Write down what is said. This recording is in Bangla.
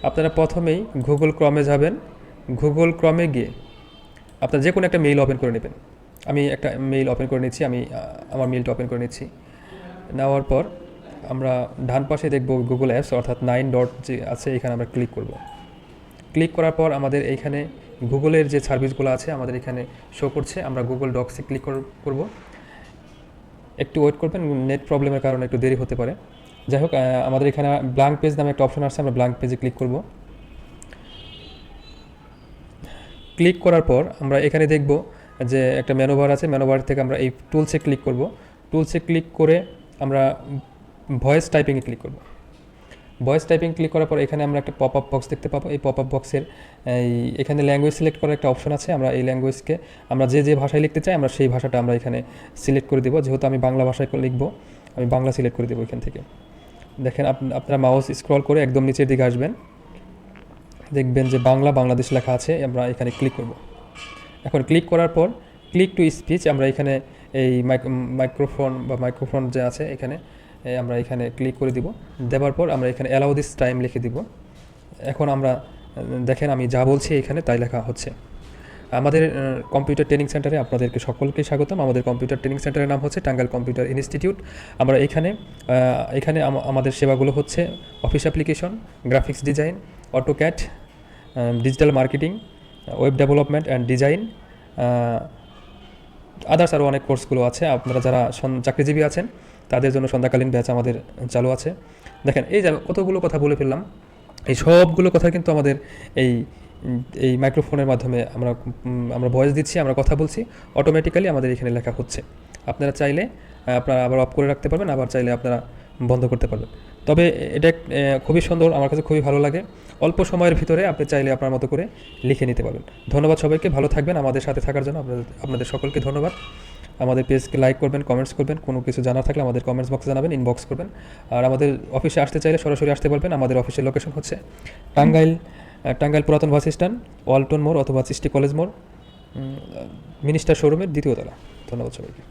আপনারা প্রথমেই গুগল ক্রমে যাবেন। গুগল ক্রমে গিয়ে আপনারা যে কোনো একটা মেইল ওপেন করে নেবেন। আমি একটা মেইল ওপেন করে নিচ্ছি, আমি আমার মেইলটা ওপেন করে নিচ্ছি। নেওয়ার পর আমরা ডান পাশে দেখব গুগল অ্যাপস, অর্থাৎ 9 ডট যে আছে এখানে আমরা ক্লিক করব। ক্লিক করার পর আমাদের এইখানে গুগলের যে সার্ভিসগুলো আছে আমাদের এখানে শো করছে। আমরা গুগল ডক্সে ক্লিক করব। একটু ওয়েট করবেন, নেট প্রবলেমের কারণে একটু দেরি হতে পারে। যাই হোক, আমাদের এখানে ব্ল্যাঙ্ক পেজ নামে একটা অপশন আসছে, আমরা ব্ল্যাঙ্ক পেজে ক্লিক করব। ক্লিক করার পর আমরা এখানে দেখব যে একটা মেনু বার আছে, মেনু বার থেকে আমরা এই টুলসে ক্লিক করব। টুলসে ক্লিক করে আমরা ভয়েস টাইপিংয়ে ক্লিক করব। ভয়েস টাইপিং ক্লিক করার পর এখানে আমরা একটা পপ আপ বক্স দেখতে পাবো। এই পপ আপ বক্সের এখানে ল্যাঙ্গুয়েজ সিলেক্ট করার একটা অপশন আছে। আমরা এই ল্যাঙ্গুয়েজকে আমরা যে ভাষায় লিখতে চাই আমরা সেই ভাষাটা আমরা এখানে সিলেক্ট করে দেবো। যেহেতু আমি বাংলা ভাষায় লিখবো, আমি বাংলা সিলেক্ট করে দেবো এখান থেকে। দেখেন আপনারা মাউস স্ক্রল করে একদম নিচের দিকে আসবেন, দেখবেন যে বাংলাদেশ লেখা আছে। আমরা এখানে ক্লিক করব। এখন ক্লিক করার পর ক্লিক টু স্পিচ আমরা এখানে এই মাইক্রোফোন যে আছে এখানে আমরা এখানে ক্লিক করে দিব। দেওয়ার পর আমরা এখানে অ্যালাউ দিস টাইম লিখে দিব। এখন আমরা দেখেন আমি যা বলছি এখানে তাই লেখা হচ্ছে। আমাদের কম্পিউটার ট্রেনিং সেন্টারে আপনাদেরকে সকলকে স্বাগতম। আমাদের কম্পিউটার ট্রেনিং সেন্টারের নাম হচ্ছে টাঙ্গাইল কম্পিউটার ইনস্টিটিউট। আমরা এখানে আমাদের সেবাগুলো হচ্ছে office application, graphics design, AutoCAD, digital marketing, web development and design, others আরও অনেক কোর্সগুলো আছে। আপনারা যারা চাকরিজীবী আছেন তাদের জন্য সন্ধ্যাকালীন ব্যাচ আমাদের চালু আছে। দেখেন এই কতগুলো কথা বলে ফেললাম, এই সবগুলো কথা কিন্তু আমাদের এই এই মাইক্রোফোনের মাধ্যমে আমরা ভয়েস দিচ্ছি, আমরা কথা বলছি, অটোমেটিক্যালি আমাদের এখানে লেখা হচ্ছে। আপনারা চাইলে আপনারা আবার অফ করে রাখতে পারবেন, আবার চাইলে আপনারা বন্ধ করতে পারবেন। তবে এটা খুবই সুন্দর, আমার কাছে খুবই ভালো লাগে। অল্প সময়ের ভিতরে আপনি চাইলে আপনার মতো করে লিখে নিতে পারবেন। ধন্যবাদ সবাইকে, ভালো থাকবেন। আমাদের সাথে থাকার জন্য আপনাদের সকলকে ধন্যবাদ। আমাদের পেজকে লাইক করবেন, কমেন্টস করবেন, কোনো কিছু জানার থাকলে আমাদের কমেন্টস বক্সে জানাবেন, ইনবক্স করবেন। আর আমাদের অফিসে আসতে চাইলে সরাসরি আসতে পারবেন। আমাদের অফিসের লোকেশন হচ্ছে টাঙ্গাইল পুরাতন বাস স্ট্যান্ড, ওয়ালটন মোড় অথবা চিস্টি কলেজ মোড়, মিনিস্টার শোরুমের দ্বিতীয় তলা। ধন্যবাদ সবাইকে।